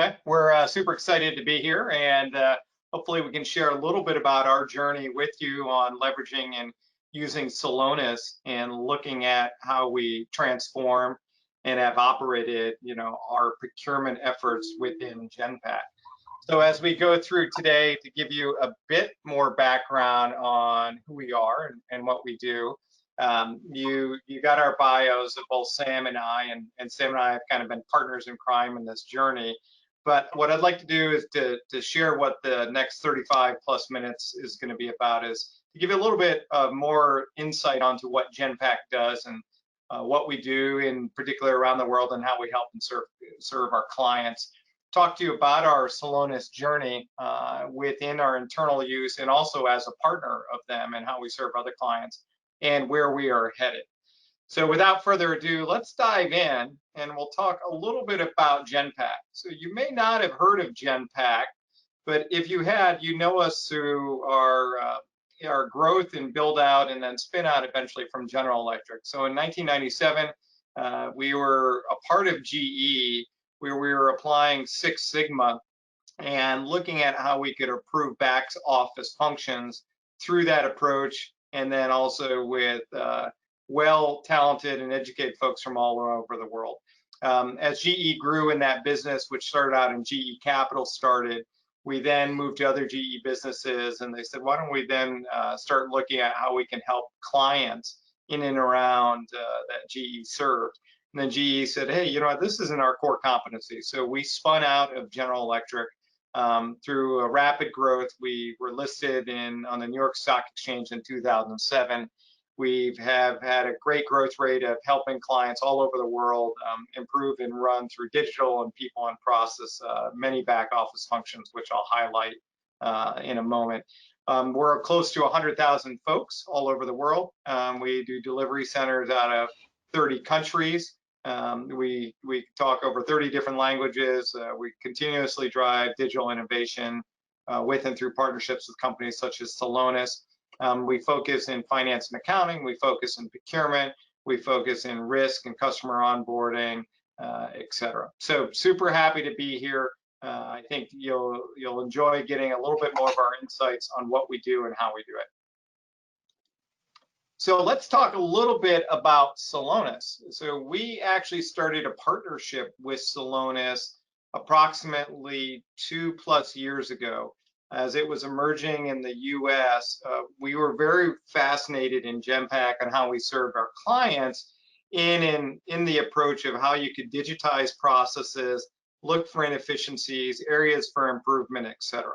Okay, we're super excited to be here, and hopefully we can share a little bit about our journey with you on leveraging and using Salonis and looking at how we transform and have operated, our procurement efforts within Genpak. So as we go through today, to give you a bit more background on who we are and what we do, you got our bios of both Sam and I, and Sam and I have kind of been partners in crime in this journey. But what I'd like to do is to share what the next 35 plus minutes is going to be about, is to give you a little bit more insight onto what Genpak does and what we do in particular around the world and how we help and serve our clients. Talk to you about our Salonis journey within our internal use and also as a partner of them and how we serve other clients and where we are headed. So without further ado, let's dive in and we'll talk a little bit about Genpak. So you may not have heard of Genpak, but if you had, you know us through our growth and build out and then spin out eventually from General Electric. So in 1997, we were a part of GE, where we were applying Six Sigma and looking at how we could improve back office functions through that approach, and then also with well-talented and educated folks from all over the world. As GE grew in that business, which started out in GE Capital we then moved to other GE businesses, and they said, why don't we then start looking at how we can help clients in and around that GE served. And then GE said, hey, you know what, this isn't our core competency. So we spun out of General Electric through a rapid growth. We were listed on the New York Stock Exchange in 2007. We have had a great growth rate of helping clients all over the world improve and run through digital and people and process many back office functions, which I'll highlight in a moment. We're close to 100,000 folks all over the world. We do delivery centers out of 30 countries. We talk over 30 different languages. We continuously drive digital innovation with and through partnerships with companies such as Salonis. We focus in finance and accounting. We focus in procurement. We focus in risk and customer onboarding, etc. So super happy to be here. I think you'll enjoy getting a little bit more of our insights on what we do and how we do it. So let's talk a little bit about Salonis. So we actually started a partnership with Salonis approximately 2+ years ago. As it was emerging in the US, we were very fascinated in Genpak and how we served our clients in the approach of how you could digitize processes, look for inefficiencies, areas for improvement, etc.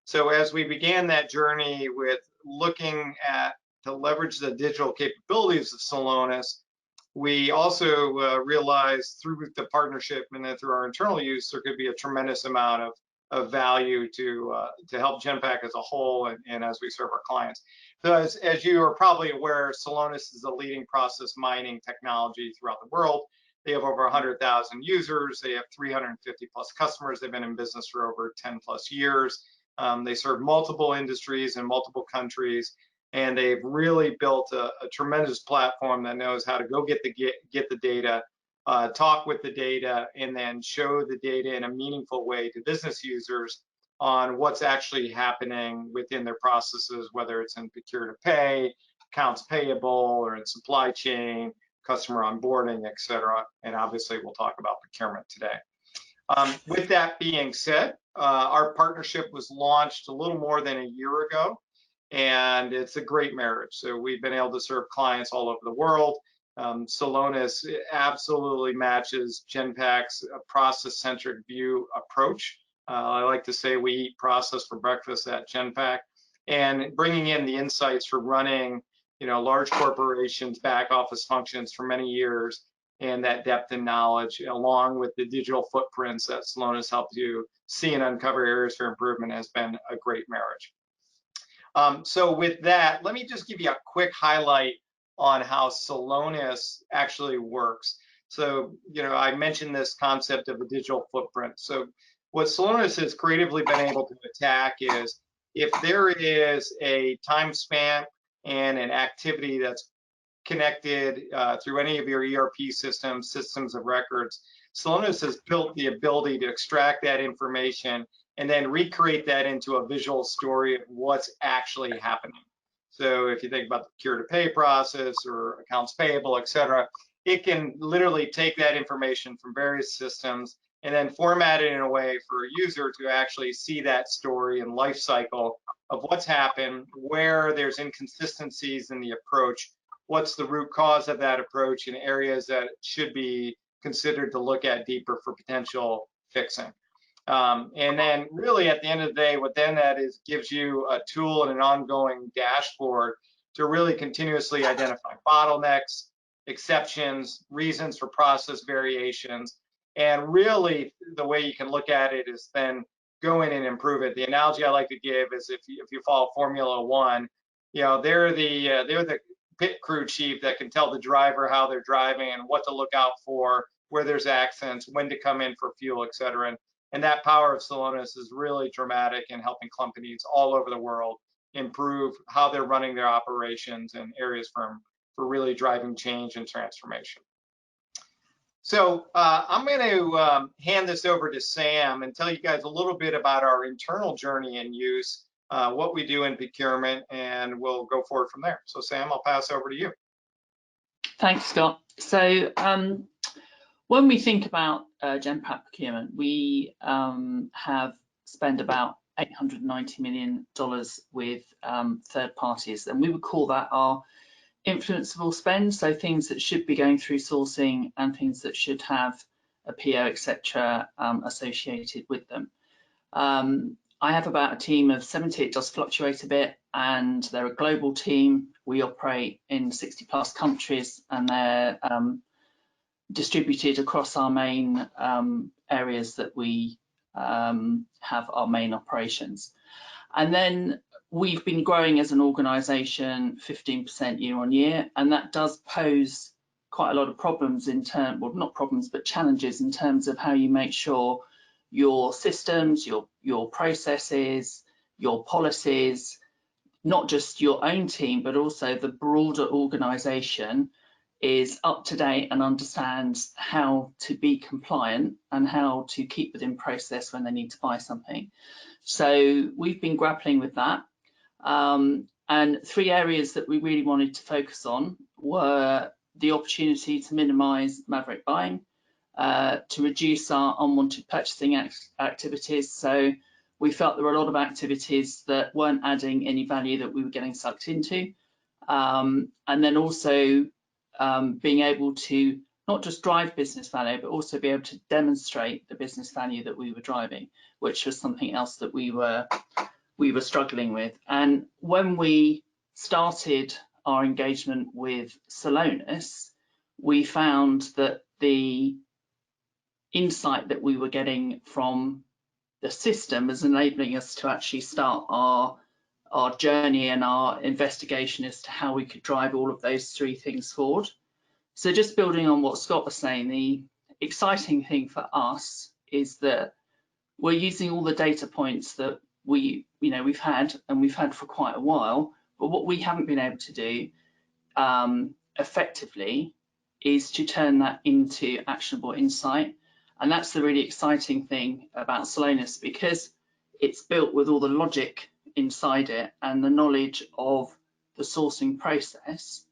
So as we began that journey with looking at to leverage the digital capabilities of Salonis, we also realized through the partnership and then through our internal use, there could be a tremendous amount of value to help Genpak as a whole and as we serve our clients. So as you are probably aware, Salonis is a leading process mining technology throughout the world. They have over 100,000 users. They have 350+ customers. They've been in business for over 10+ years. They serve multiple industries in multiple countries. And they've really built a tremendous platform that knows how to go get the data, talk with the data, and then show the data in a meaningful way to business users on what's actually happening within their processes, whether it's in procure to pay, accounts payable, or in supply chain, customer onboarding, etc. And obviously, we'll talk about procurement today. With that being said, our partnership was launched a little more than a year ago. And it's a great marriage. So we've been able to serve clients all over the world. Salonis absolutely matches Genpak's process-centric view approach. I like to say we eat process for breakfast at Genpak, and bringing in the insights for running, large corporations, back office functions for many years, and that depth and knowledge, along with the digital footprints that Salonis helps you see and uncover areas for improvement, has been a great marriage. So with that, let me just give you a quick highlight on how Salonis actually works. So, I mentioned this concept of a digital footprint. So what Salonis has creatively been able to attack is if there is a time span and an activity that's connected through any of your ERP systems of records, Salonis has built the ability to extract that information and then recreate that into a visual story of what's actually happening. So if you think about the procure to pay process or accounts payable, et cetera, it can literally take that information from various systems and then format it in a way for a user to actually see that story and life cycle of what's happened, where there's inconsistencies in the approach, what's the root cause of that approach, and areas that should be considered to look at deeper for potential fixing. And then really at the end of the day, what then that is gives you a tool and an ongoing dashboard to really continuously identify bottlenecks, exceptions, reasons for process variations. And really the way you can look at it is then go in and improve it. The analogy I like to give is if you follow Formula One, they're the pit crew chief that can tell the driver how they're driving and what to look out for, where there's accidents, when to come in for fuel, et cetera. And that power of Salonis is really dramatic in helping companies all over the world improve how they're running their operations and areas for really driving change and transformation. So I'm going to hand this over to Sam and tell you guys a little bit about our internal journey and use, what we do in procurement, and we'll go forward from there. So Sam, I'll pass over to you. Thanks, Scott. So when we think about Genpak procurement, we have spent about $890 million with third parties, and we would call that our influenceable spend, so things that should be going through sourcing and things that should have a PO, etc., associated with them. I have about a team of 70. It does fluctuate a bit, and they're a global team. We operate in 60+ countries, and they're distributed across our main areas that we have our main operations. And then we've been growing as an organization 15% year on year, and that does pose quite a lot of problems in terms, well, not problems, but challenges in terms of how you make sure your systems, your processes, your policies, not just your own team, but also the broader organization is up to date and understands how to be compliant and how to keep within process when they need to buy something. So we've been grappling with that. And three areas that we really wanted to focus on were the opportunity to minimize maverick buying, to reduce our unwanted purchasing activities. So we felt there were a lot of activities that weren't adding any value that we were getting sucked into. And then also being able to not just drive business value, but also be able to demonstrate the business value that we were driving, which was something else that we were struggling with. And when we started our engagement with Salonis, we found that the insight that we were getting from the system is enabling us to actually start our journey and our investigation as to how we could drive all of those three things forward. So just building on what Scott was saying, the exciting thing for us is that we're using all the data points that we've had for quite a while, but what we haven't been able to do effectively is to turn that into actionable insight. And that's the really exciting thing about Salonis, because it's built with all the logic inside it and the knowledge of the sourcing process.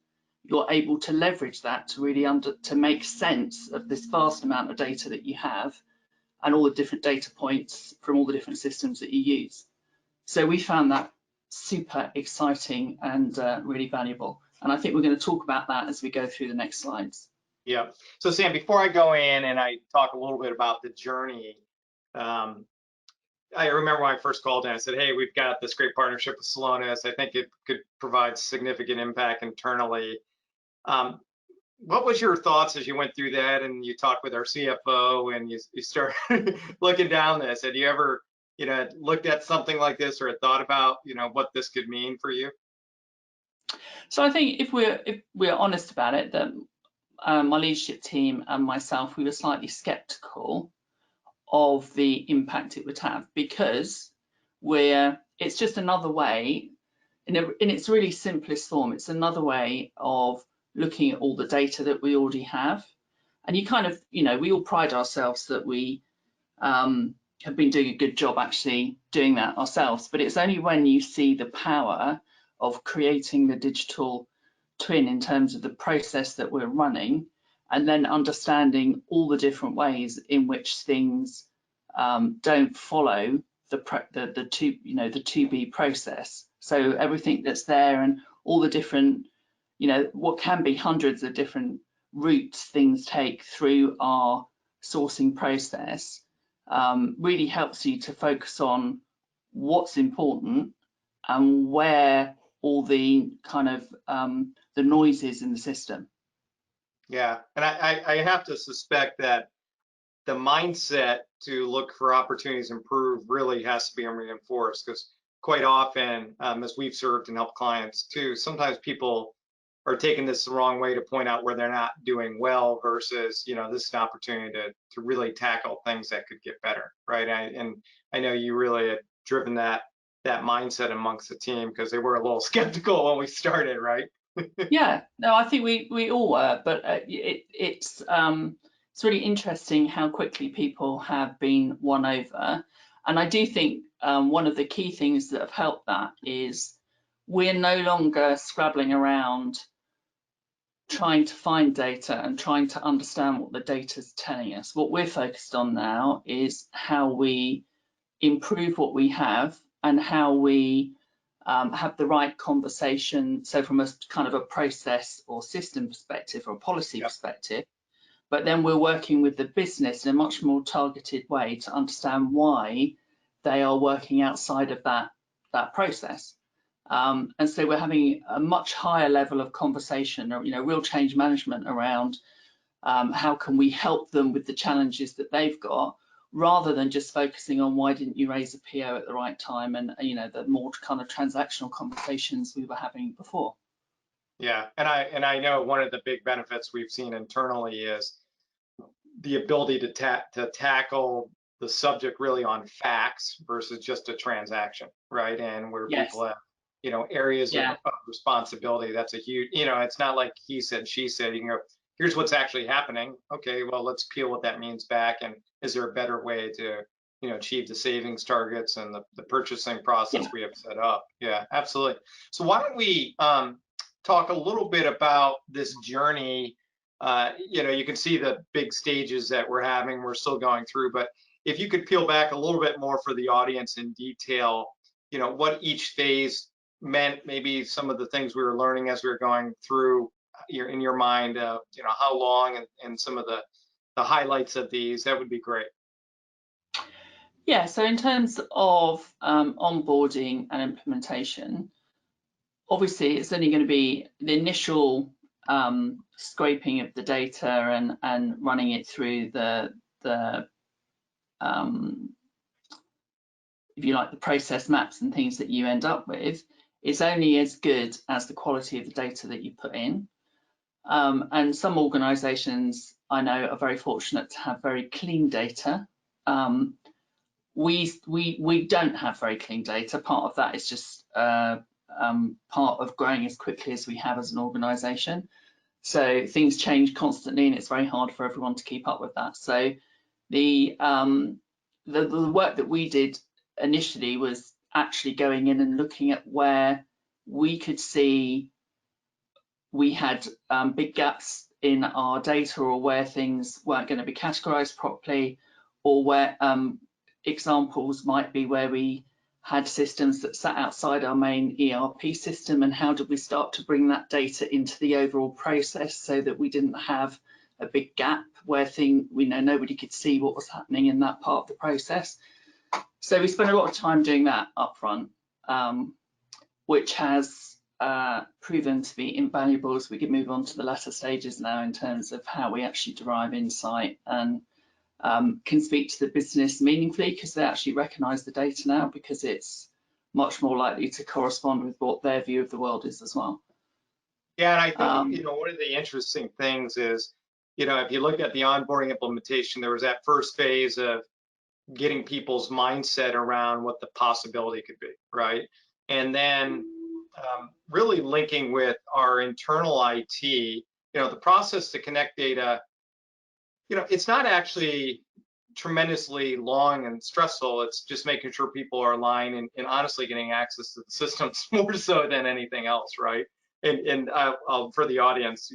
You're able to leverage that to really to make sense of this vast amount of data that you have and all the different data points from all the different systems that you use. So we found that super exciting and really valuable. And I think we're going to talk about that as we go through the next slides. Yeah. So Sam, before I go in and I talk a little bit about the journey, I remember when I first called in, I said, hey, we've got this great partnership with Salonis. I think it could provide significant impact internally. What was your thoughts as you went through that and you talked with our CFO and you started looking down this? Had you ever, looked at something like this or thought about, what this could mean for you? So I think if we're honest about it, that my leadership team and myself, we were slightly skeptical of the impact it would have, because it's just another way, in its really simplest form, it's another way of looking at all the data that we already have. And you kind of, we all pride ourselves that we have been doing a good job actually doing that ourselves, but it's only when you see the power of creating the digital twin in terms of the process that we're running, and then understanding all the different ways in which things don't follow the to-be process. So everything that's there and all the different, what can be hundreds of different routes things take through our sourcing process, really helps you to focus on what's important and where all the kind of the noise is in the system. Yeah, and I have to suspect that the mindset to look for opportunities to improve really has to be reinforced, because quite often, as we've served and helped clients too, sometimes people are taking this the wrong way to point out where they're not doing well versus, this is an opportunity to really tackle things that could get better, right? I know you really had driven that mindset amongst the team, because they were a little skeptical when we started, right? Yeah, no, I think we all were, but it's really interesting how quickly people have been won over. And I do think one of the key things that have helped that is we're no longer scrabbling around trying to find data and trying to understand what the data is telling us. What we're focused on now is how we improve what we have and how we have the right conversation. So from a kind of a process or system perspective or policy perspective, but then we're working with the business in a much more targeted way to understand why they are working outside of that process. And so we're having a much higher level of conversation, or real change management around how can we help them with the challenges that they've got, rather than just focusing on why didn't you raise a PO at the right time, and the more kind of transactional conversations we were having before. Yeah, and I know one of the big benefits we've seen internally is the ability to tackle the subject really on facts versus just a transaction, right? And where people have areas of responsibility. That's a huge, it's not like he said, she said. You can go, here's what's actually happening. Okay, well, let's peel what that means back, and is there a better way to achieve the savings targets and the purchasing process we have set up? Yeah, absolutely. So why don't we talk a little bit about this journey? You can see the big stages that we're having, we're still going through, but if you could peel back a little bit more for the audience in detail, what each phase meant, maybe some of the things we were learning as we were going through, in your mind, how long, and some of the highlights of these, that would be great. Yeah, so in terms of onboarding and implementation, obviously it's only going to be the initial scraping of the data and running it through the if you like, the process maps and things that you end up with. It's only as good as the quality of the data that you put in. And some organizations I know are very fortunate to have very clean data. We don't have very clean data. Part of that is just part of growing as quickly as we have as an organization. So things change constantly, and it's very hard for everyone to keep up with that. So the work that we did initially was actually going in and looking at where we could see we had big gaps in our data, or where things weren't going to be categorized properly, or where examples might be where we had systems that sat outside our main ERP system, and how did we start to bring that data into the overall process so that we didn't have a big gap where nobody could see what was happening in that part of the process. So we spent a lot of time doing that upfront, which has proven to be invaluable as we can move on to the latter stages now, in terms of how we actually derive insight and can speak to the business meaningfully, because they actually recognize the data now, because it's much more likely to correspond with what their view of the world is as well. Yeah, and I think one of the interesting things is, if you look at the onboarding implementation, there was that first phase of getting people's mindset around what the possibility could be, right? And then really linking with our internal IT, the process to connect data, it's not actually tremendously long and stressful. It's just making sure people are aligned and honestly getting access to the systems more so than anything else, right? And for the audience,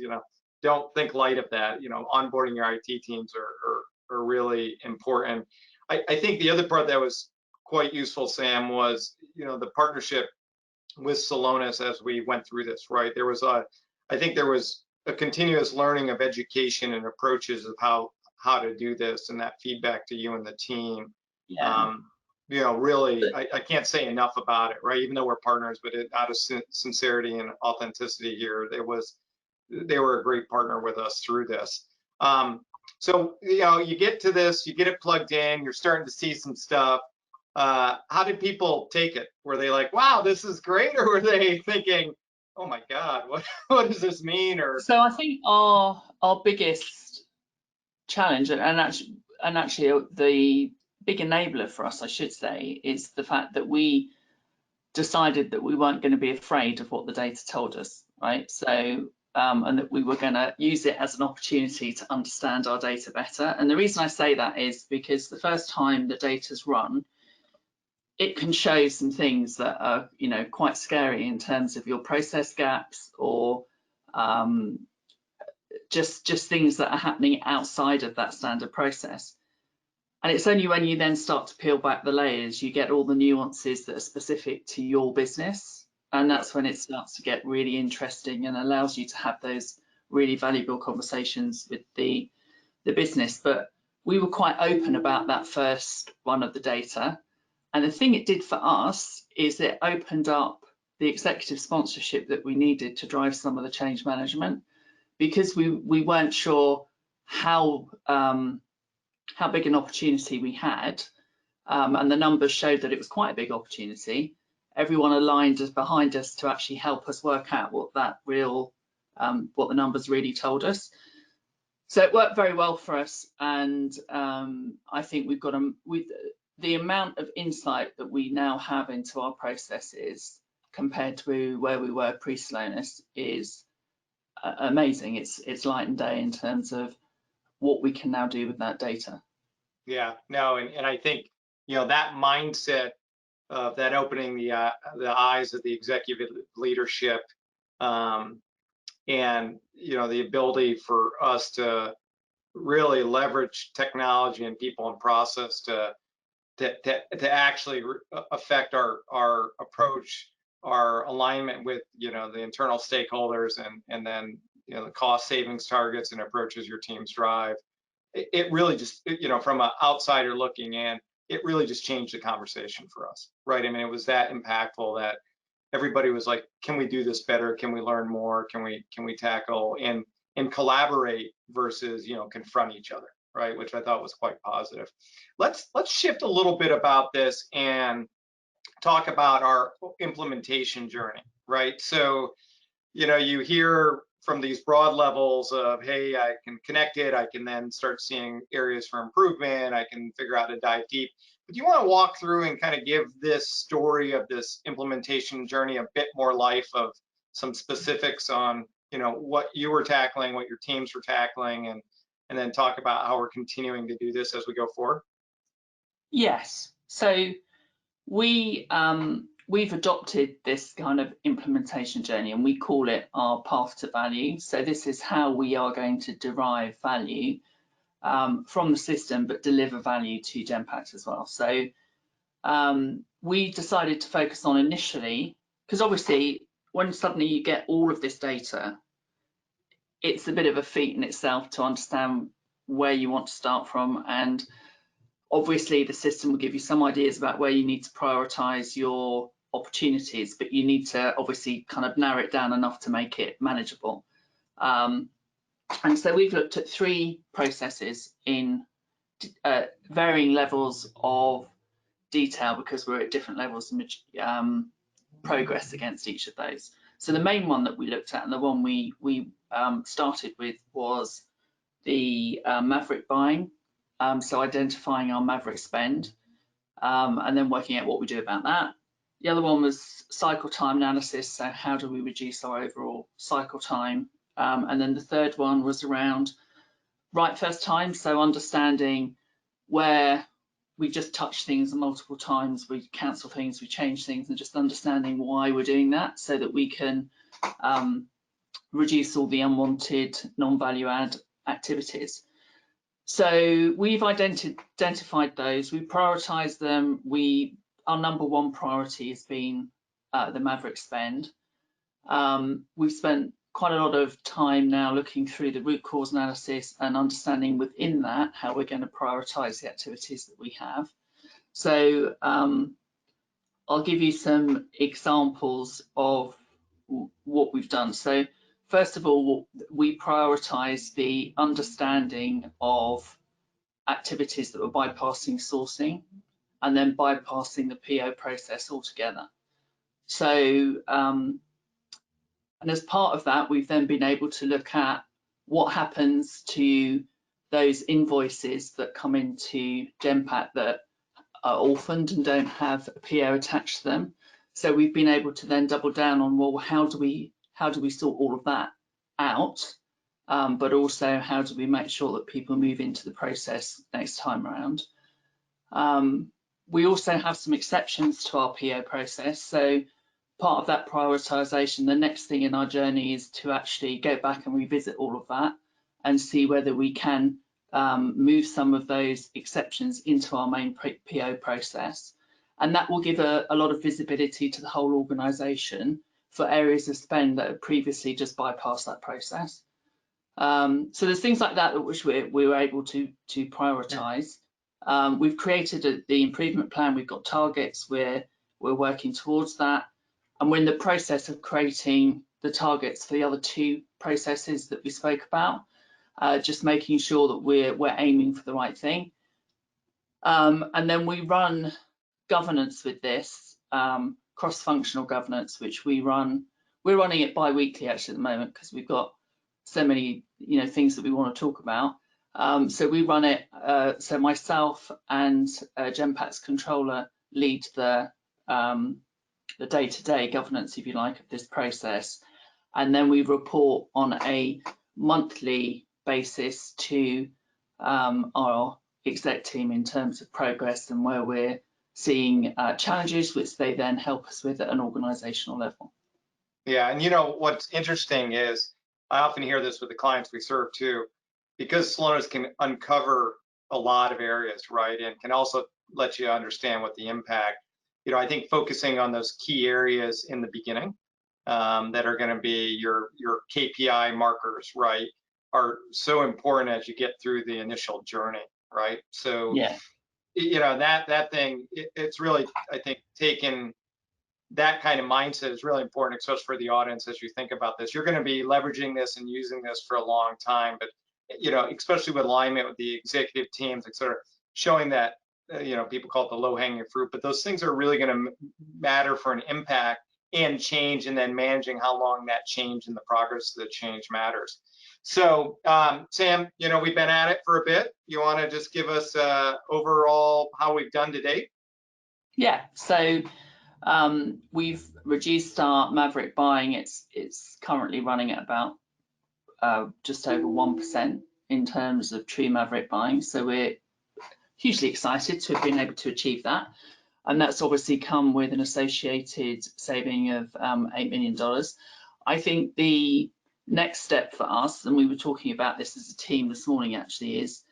don't think light of that. Onboarding your IT teams are really important. I think the other part that was quite useful, Sam, was the partnership with Salonis as we went through this, right? I think there was a continuous learning of education and approaches of how to do this, and that feedback to you and the team. Yeah. Really, I can't say enough about it, right? Even though we're partners, but out of sincerity and authenticity here, they were a great partner with us through this. So, you get to this, you get it plugged in, you're starting to see some stuff. How did people take it? Were they like, wow, this is great? Or were they thinking, oh my God, what does this mean? Or So I think our biggest challenge, and actually the big enabler for us, I should say, is the fact that we decided that we weren't going to be afraid of what the data told us, right? So and that we were going to use it as an opportunity to understand our data better. And the reason I say that is because the first time the data's run, it can show some things that are, quite scary in terms of your process gaps, or just things that are happening outside of that standard process. And it's only when you then start to peel back the layers, you get all the nuances that are specific to your business. And that's when it starts to get really interesting and allows you to have those really valuable conversations with the business. But we were quite open about that first one of the data. And the thing it did for us is it opened up the executive sponsorship that we needed to drive some of the change management, because we weren't sure how big an opportunity we had, and the numbers showed that it was quite a big opportunity. Everyone aligned behind us to actually help us work out what the numbers really told us. So it worked very well for us, and I think we've got the amount of insight that we now have into our processes compared to where we were pre-Salonis is amazing. It's light and day in terms of what we can now do with that data. Yeah, no, and I think that mindset of that opening the eyes of the executive leadership, and the ability for us to really leverage technology and people and process to actually affect our approach, our alignment with the internal stakeholders, and then the cost savings targets and approaches your teams drive. It really just, from an outsider looking in, it really just changed the conversation for us, right? I mean, it was that impactful that everybody was like, can we do this better? Can we learn more? Can we tackle and collaborate versus, confront each other, right? Which I thought was quite positive. Let's shift a little bit about this and talk about our implementation journey, right? So, you hear from these broad levels of, hey, I can connect it, I can then start seeing areas for improvement, I can figure out how to dive deep. But do you want to walk through and kind of give this story of this implementation journey a bit more life, of some specifics on, what you were tackling, what your teams were tackling, and then talk about how we're continuing to do this as we go forward? Yes. So we've adopted this kind of implementation journey, and we call it our path to value. So this is how we are going to derive value from the system, but deliver value to Genpak as well. So we decided to focus on initially, because obviously when suddenly you get all of this data, it's a bit of a feat in itself to understand where you want to start from. And obviously the system will give you some ideas about where you need to prioritize your opportunities, but you need to obviously kind of narrow it down enough to make it manageable. And so we've looked at 3 processes in varying levels of detail, because we're at different levels of progress against each of those. So the main one that we looked at, and the one we started with, was the maverick buying. So identifying our maverick spend, and then working out what we do about that. The other one was cycle time analysis. So how do we reduce our overall cycle time? And then the third one was around right first time. So understanding where we just touch things multiple times, we cancel things, we change things, and just understanding why we're doing that so that we can reduce all the unwanted non-value add activities. So we've identified those, we prioritized them. Our number one priority has been the Maverick spend. We've spent quite a lot of time now looking through the root cause analysis and understanding within that how we're going to prioritize the activities that we have. So I'll give you some examples of what we've done. So first of all, we prioritize the understanding of activities that were bypassing sourcing and then bypassing the PO process altogether. So and as part of that, we've then been able to look at what happens to those invoices that come into Genpak that are orphaned and don't have a PO attached to them. So we've been able to then double down on, well, how do we sort all of that out? But also, how do we make sure that people move into the process next time around? We also have some exceptions to our PO process. So part of that prioritization, the next thing in our journey is to actually go back and revisit all of that and see whether we can move some of those exceptions into our main PO process. And that will give a lot of visibility to the whole organization for areas of spend that have previously just bypassed that process. So there's things like that which we were able to prioritize. We've created the improvement plan. We've got targets. We're working towards that. And we're in the process of creating the targets for the other two processes that we spoke about, just making sure that we're aiming for the right thing. And then we run governance with this, cross-functional governance, which we're running it bi-weekly actually at the moment because we've got so many things that we want to talk about. So we run it, so myself and Genpak's controller lead the day-to-day governance, if you like, of this process. And then we report on a monthly basis to our exec team in terms of progress and where we're seeing challenges, which they then help us with at an organizational level. Yeah, and what's interesting is I often hear this with the clients we serve too, because Salonis can uncover a lot of areas, right, and can also let you understand what the impact. I think focusing on those key areas in the beginning that are going to be your KPI markers, right, are so important as you get through the initial journey, right? So, yeah, that thing, it's really, I think, taking that kind of mindset is really important, especially for the audience as you think about this. You're going to be leveraging this and using this for a long time, but especially with alignment with the executive teams, et cetera, showing that people call it the low-hanging fruit, but those things are really going to matter for an impact and change, and then managing how long that change and the progress of the change matters. So, Sam, we've been at it for a bit. You want to just give us overall how we've done to date? Yeah. So we've reduced our Maverick buying. It's currently running at about just over 1% in terms of true Maverick buying. So we're hugely excited to have been able to achieve that. And that's obviously come with an associated saving of $8 million. I think the next step for us, and we were talking about this as a team this morning actually, is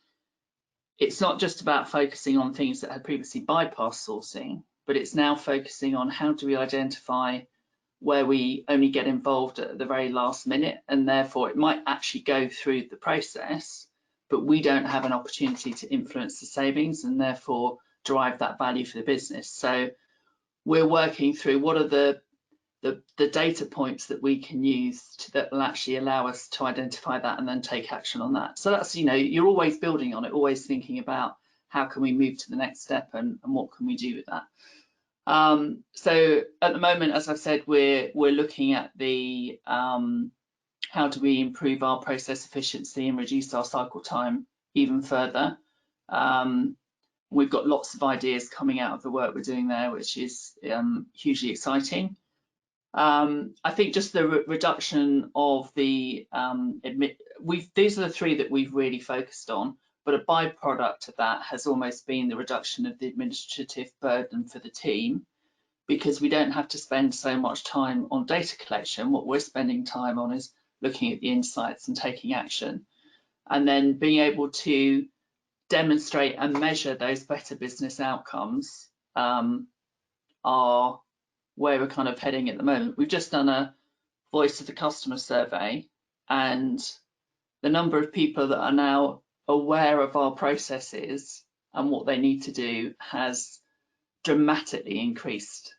it's not just about focusing on things that had previously bypassed sourcing, but it's now focusing on how do we identify where we only get involved at the very last minute, and therefore it might actually go through the process, but we don't have an opportunity to influence the savings and therefore drive that value for the business. So we're working through what are the data points that we can use that will actually allow us to identify that and then take action on that. So that's, you're always building on it, always thinking about how can we move to the next step and what can we do with that. So at the moment, as I've said, we're looking at the how do we improve our process efficiency and reduce our cycle time even further. We've got lots of ideas coming out of the work we're doing there, which is hugely exciting. I think just the reduction of the these are the three that we've really focused on, but a byproduct of that has almost been the reduction of the administrative burden for the team, because we don't have to spend so much time on data collection. What we're spending time on is looking at the insights and taking action, and then being able to demonstrate and measure those better business outcomes are where we're kind of heading at the moment. We've just done a voice of the customer survey, and the number of people that are now aware of our processes and what they need to do has dramatically increased,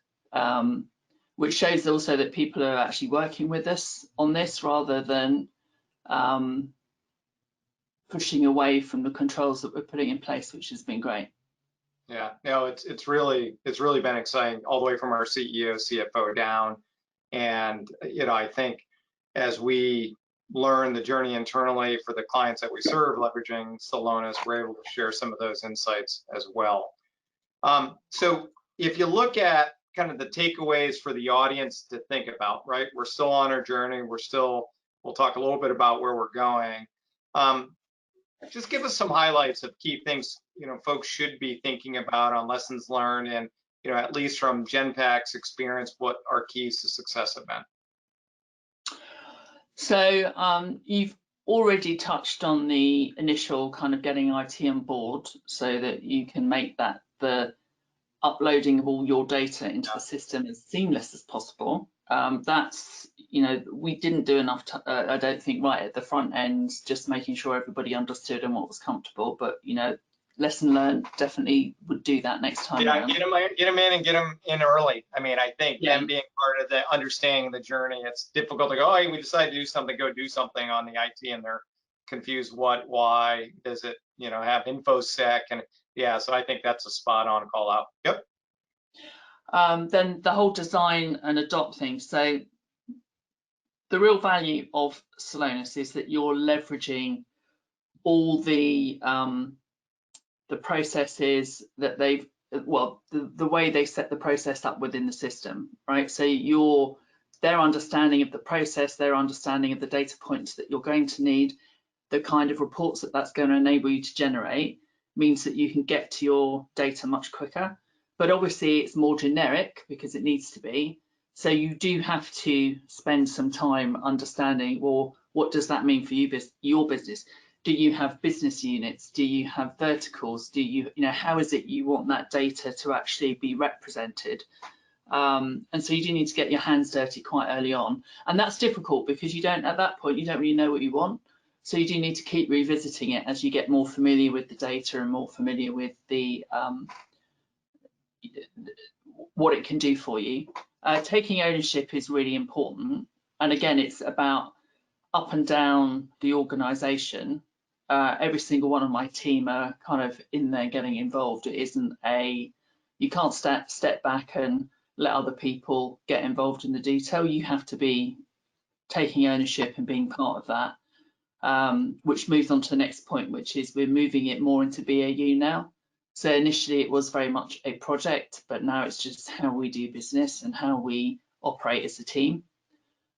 which shows also that people are actually working with us on this rather than pushing away from the controls that we're putting in place, which has been great. Yeah, no, it's really been exciting all the way from our CEO, CFO down. And I think as we learn the journey internally for the clients that we serve, leveraging Salonis, we're able to share some of those insights as well. So if you look at kind of the takeaways for the audience to think about, right? We're still on our journey. We'll talk a little bit about where we're going. Just give us some highlights of key things folks should be thinking about on lessons learned, and at least from Genpak's experience, what our keys to success have been. So you've already touched on the initial kind of getting IT on board so that you can make that the uploading of all your data into the system as seamless as possible. That's, we didn't do enough, I don't think, right at the front end, just making sure everybody understood and what was comfortable. But, lesson learned, definitely would do that next time. Yeah, get them in and get them in early. I mean, I think them being part of the understanding the journey, it's difficult to go, oh, hey, we decided to do something, go do something on the IT, and they're confused why, does it, have InfoSec? And yeah, so I think that's a spot on call out. Yep. Then the whole design and adopt thing. So the real value of Salonis is that you're leveraging all the processes that they've, the way they set the process up within the system, right? So their understanding of the process, their understanding of the data points that you're going to need, the kind of reports that that's going to enable you to generate means that you can get to your data much quicker. But obviously it's more generic because it needs to be. So you do have to spend some time understanding, well, what does that mean for you, your business? Do you have business units? Do you have verticals? Do you, how is it you want that data to actually be represented? And so you do need to get your hands dirty quite early on. And that's difficult because at that point, you don't really know what you want. So you do need to keep revisiting it as you get more familiar with the data and more familiar with the what it can do for you. Taking ownership is really important. And again, it's about up and down the organization. Every single one of my team are kind of in there getting involved. It isn't you can't step back and let other people get involved in the detail. You have to be taking ownership and being part of that, which moves on to the next point, which is we're moving it more into BAU now. So initially it was very much a project, but now it's just how we do business and how we operate as a team.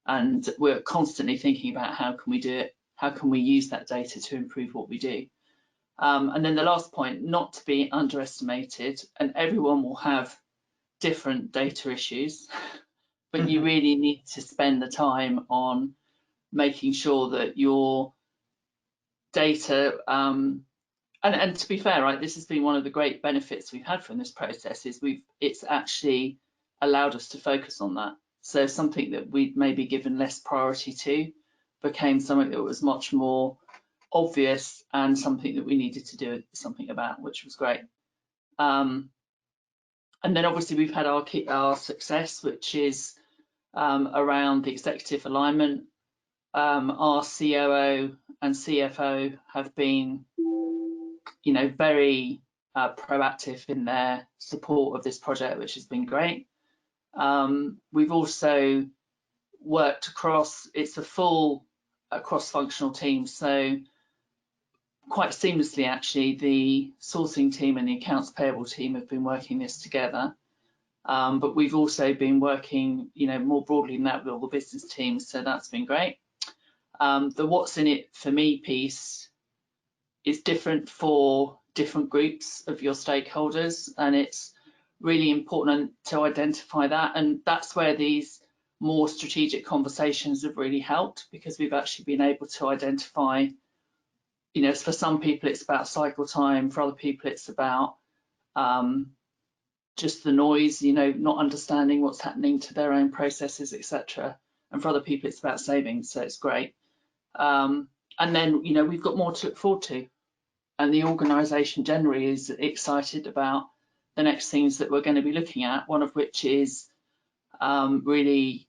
And we're constantly thinking about how can we do it? How can we use that data to improve what we do? And then the last point, not to be underestimated, and everyone will have different data issues, but you really need to spend the time on making sure that your data, and to be fair, right, this has been one of the great benefits we've had from this process is it's actually allowed us to focus on that. So something that we'd maybe given less priority to became something that was much more obvious and something that we needed to do something about, which was great. And then obviously we've had our success, which is around the executive alignment. Our COO and CFO have been, very proactive in their support of this project, which has been great. We've also worked across, it's a full cross-functional team. So quite seamlessly, actually, the sourcing team and the accounts payable team have been working this together. But we've also been working, more broadly than that with all the business teams, so that's been great. The what's in it for me piece is different for different groups of your stakeholders, and it's really important to identify that, and that's where these more strategic conversations have really helped, because we've actually been able to identify, for some people it's about cycle time, for other people it's about just the noise, not understanding what's happening to their own processes, etc. And for other people it's about savings, so it's great. And then, we've got more to look forward to, and the organisation generally is excited about the next things that we're going to be looking at, one of which is really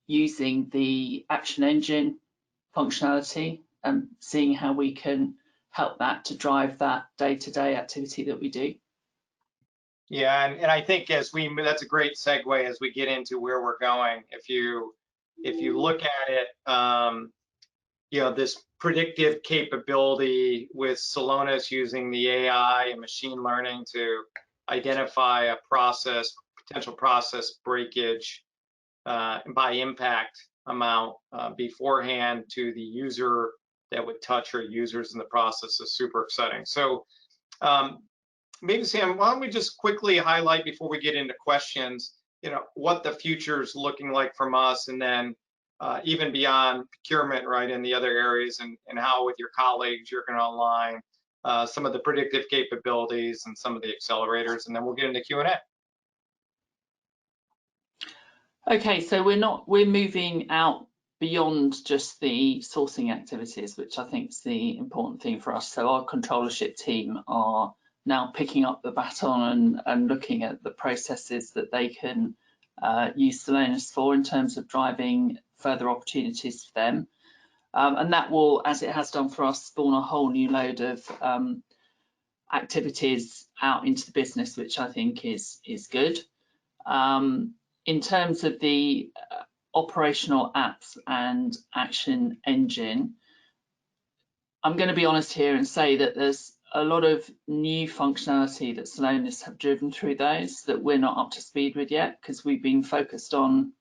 using the Action Engine functionality and seeing how we can help that to drive that day-to-day activity that we do. Yeah, and I think that's a great segue as we get into where we're going. If you look at it, this predictive capability with Salonis using the AI and machine learning to identify a potential process breakage by impact amount beforehand to the user that would touch or users in the process is super exciting. So maybe Sam, why don't we just quickly highlight before we get into questions, what the future is looking like from us, and then even beyond procurement, right, in the other areas, and how with your colleagues you're going to align some of the predictive capabilities and some of the accelerators, and then we'll get into Q&A. Okay, so we're moving out beyond just the sourcing activities, which I think is the important thing for us. So our controllership team are now picking up the baton and looking at the processes that they can use Salonis for in terms of driving further opportunities for them. And that will, as it has done for us, spawn a whole new load of activities out into the business, which I think is good. In terms of the operational apps and Action Engine, I'm going to be honest here and say that there's a lot of new functionality that Salonis have driven through those that we're not up to speed with yet, because we've been focused on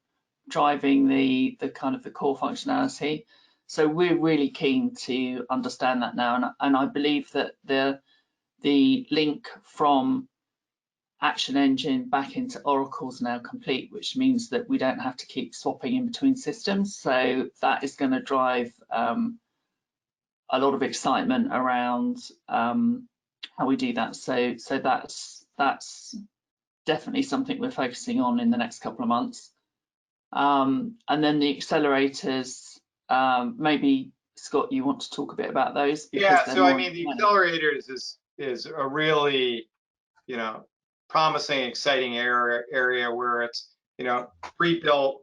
driving the kind of the core functionality. So we're really keen to understand that now, and I believe that the link from Action Engine back into Oracle is now complete, which means that we don't have to keep swapping in between systems. So that is going to drive a lot of excitement around how we do that. So that's definitely something we're focusing on in the next couple of months. And then the accelerators, maybe Scott, you want to talk a bit about those? Yeah, so I mean, the accelerators is a really, promising, exciting area where it's, pre-built,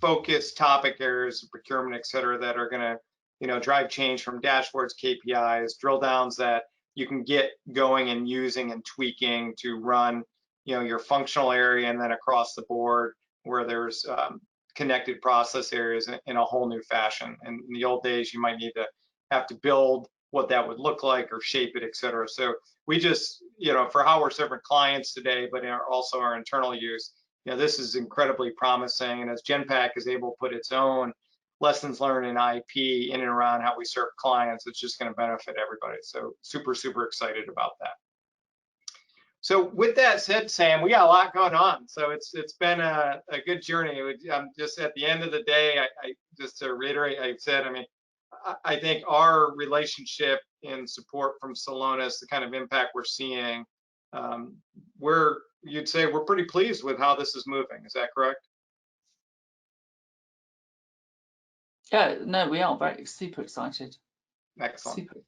focused topic areas of procurement, et cetera, that are going to, drive change from dashboards, KPIs, drill downs that you can get going and using and tweaking to run, your functional area, and then across the board where there's connected process areas in a whole new fashion. And in the old days, you might need to have to build what that would look like or shape it, et cetera. So we just, for how we're serving clients today, but also our internal use, this is incredibly promising. And as Genpak is able to put its own lessons learned in IP in and around how we serve clients, it's just going to benefit everybody. So super, super excited about that. So with that said, Sam, we got a lot going on. So it's been a good journey. Just at the end of the day, I just to reiterate, I said, I think our relationship in support from Salonis, the kind of impact we're seeing, you'd say we're pretty pleased with how this is moving. Is that correct? Yeah, no, we are super excited. Excellent. Super.